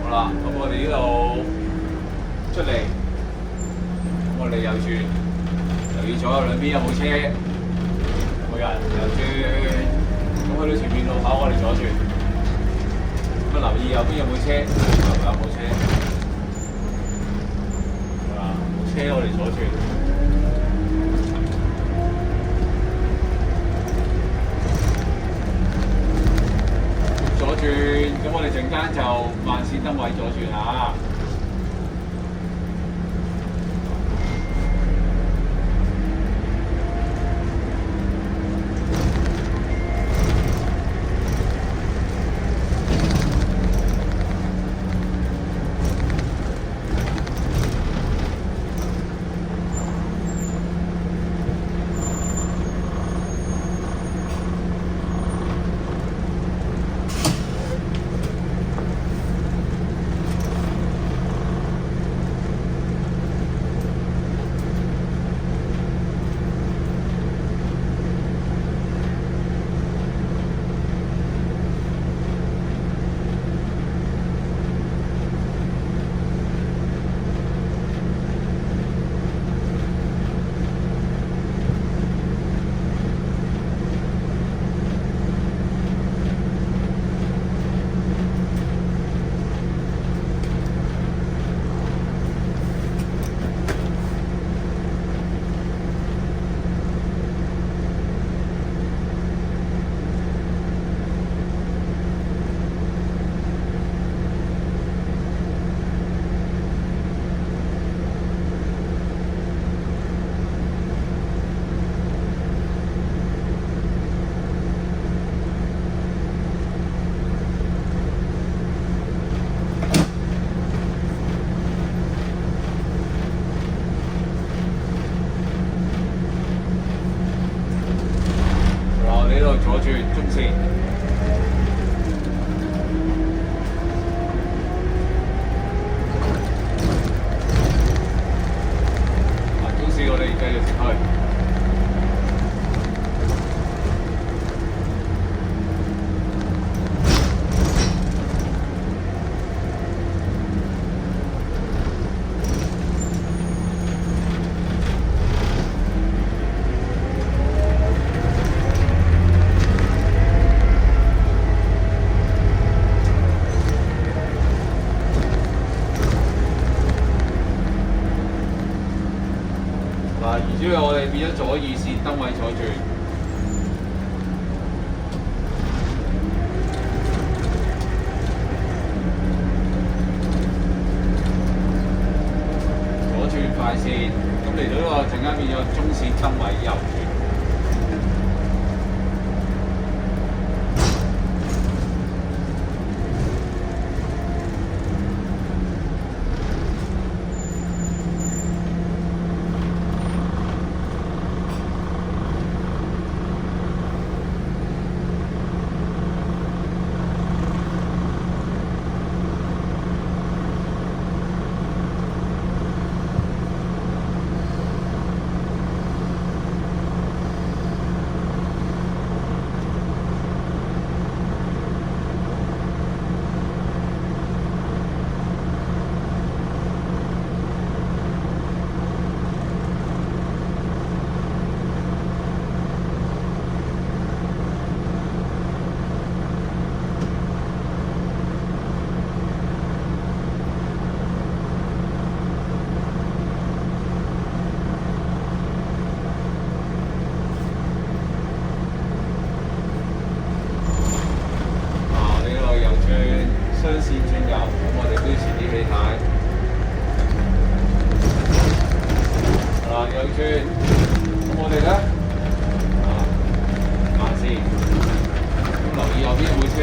好啦，咁我哋呢度出嚟，咁我哋右轉，留意左右兩邊有冇車，有冇人右轉，咁去到前面路口我哋左轉，咁留意右邊有冇車，有冇車，好啦，冇車我哋左轉。左轉，咁我哋陣間就慢線燈位左轉嚇。左轉中線，中線我哋繼續直去。因為我哋變咗左二線燈位左轉，左轉快線，咁嚟到呢個陣間變咗中線燈位右轉。雙線轉右，咁我哋都要遲啲起軚。右轉，咁我哋咧慢線，咁留意右邊有冇車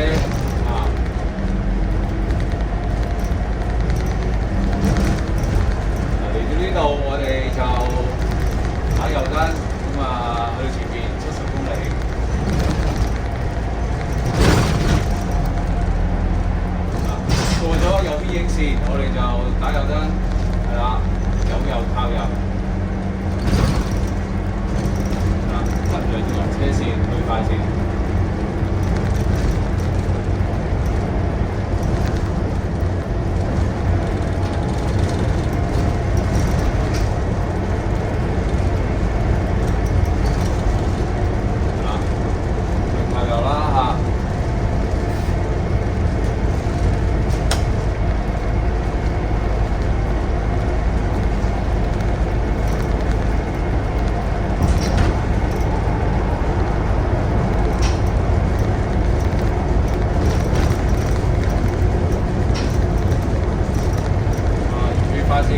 嚟到呢度我哋就打右燈，咁去到前面70公里。過咗右邊影線，我哋就打右燈，係啦，右靠右，分兩條車線去快線。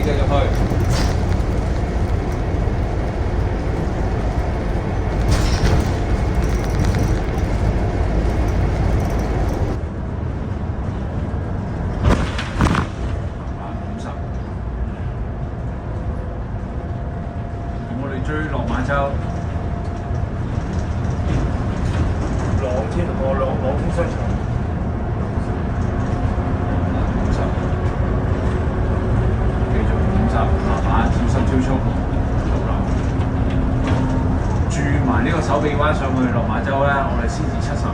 繼續去。追落馬洲，朗天商場，繼續50，慢慢跳速到啦。轉埋呢個手臂彎上去落馬洲咧，我哋先至70。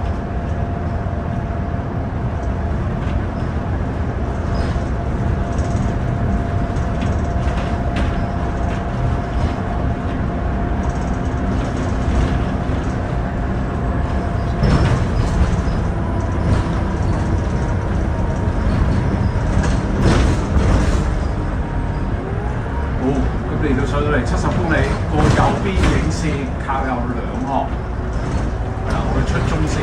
嚟到上到嚟70公里，個右邊影線靠右2項，係啦，我哋出中線，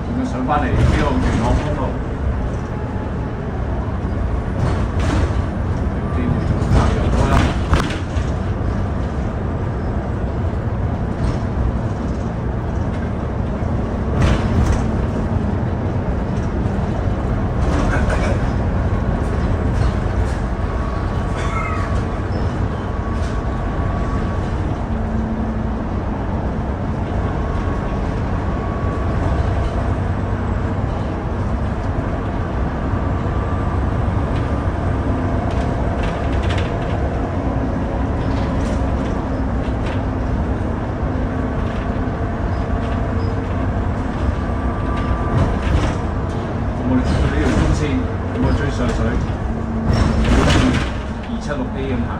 咁樣上翻嚟呢個元朗公路，有機會做靠右多啦。上水，276A 咁行。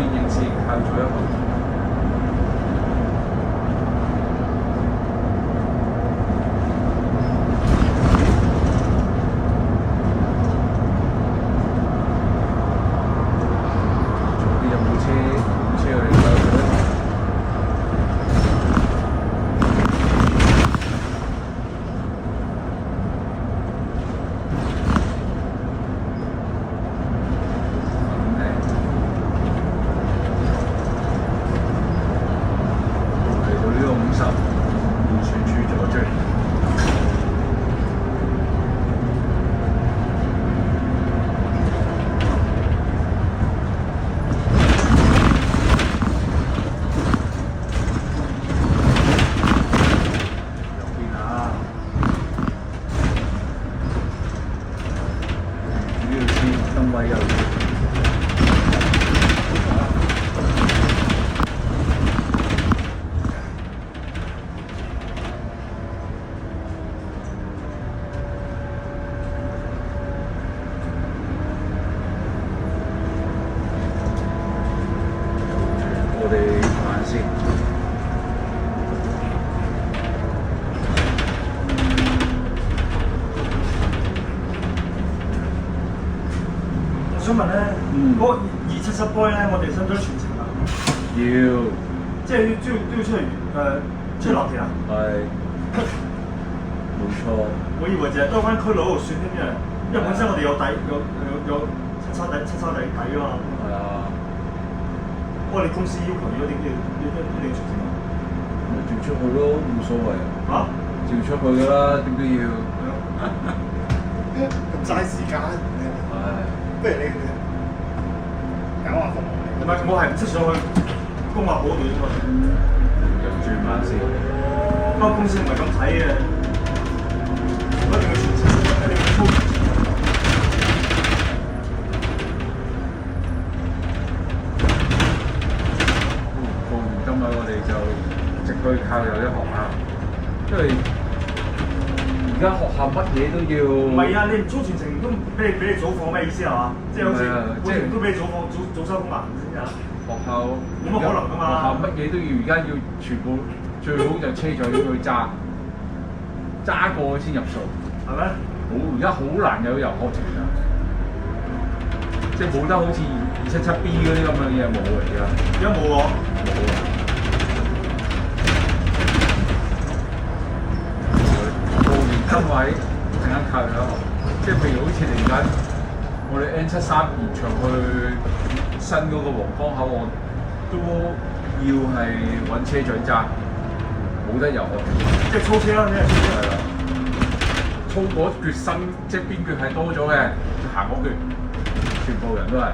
邊影視靠左一行。想問咧，嗰個277 boy 咧，我哋使唔使全程啊？要，即係都要出嚟出去落田啊？係，冇錯。我以為就係兜翻區路度算添啫，因為本身我哋有底有七叉底啊嘛。係啊。不過你公司要求一定要全程啊？咪照出去咯，冇所謂。嚇？照出去㗎啦，點都要。咁嘥時間。係。不如你搞下服務。唔係，我係唔識上去公華嗰度啫嘛。又轉慢先。間公司唔係咁睇嘅，我一定要全程，一定要操。過完今日我哋就直去靠右一學校，因為而家學校乜嘢都要。唔係啊，你唔操全程都俾你早放咩意思係嘛？即係好似每程都俾你早收工啊？先啊？學校冇乜可能㗎嘛。學校乜嘢都要，而家要全部最好就車長要去揸過先入數。係咩？而家好難有遊學團啊！即係冇得好似277B 嗰啲咁嘅嘢冇啊！而家冇喎。冇啊！過完今位陣間靠右學，即係譬如好似嚟緊我哋 N73延長去新嗰個皇崗口岸，都要係揾車長揸，冇得遊學團。即係操車啦，你係操車。係啦。操嗰橛新，即係邊橛係多咗嘅，就行嗰橛，全部人都係。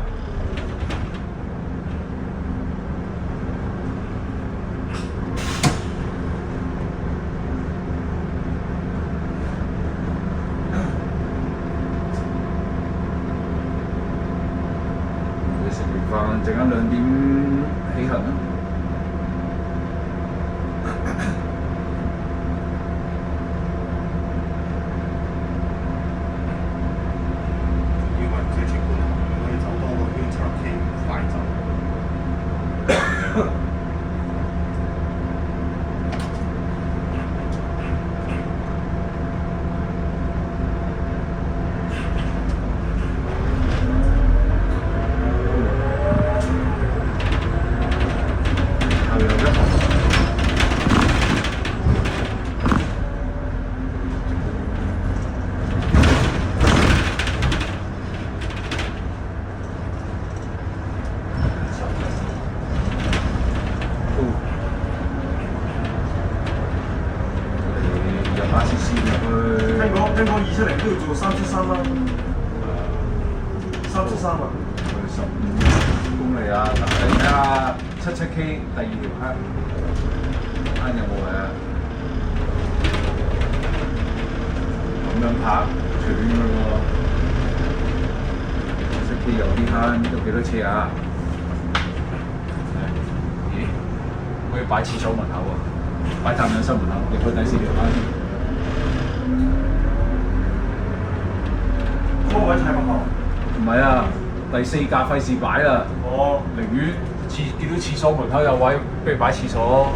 你食完飯，陣間2點起行啦。聽講270都要做373啦，373啊，15公里啊！你睇下77K 第2條坑有冇嘅？咁樣拍斷㗎喎！77K 有啲坑都幾多車啊？咦？可以擺廁所門口喎，擺探養室門口，你去第4條坑先。嗰個位太過後。唔係啊，第4架費事擺啦。哦。寧願見到廁所門口有位，不如擺廁所。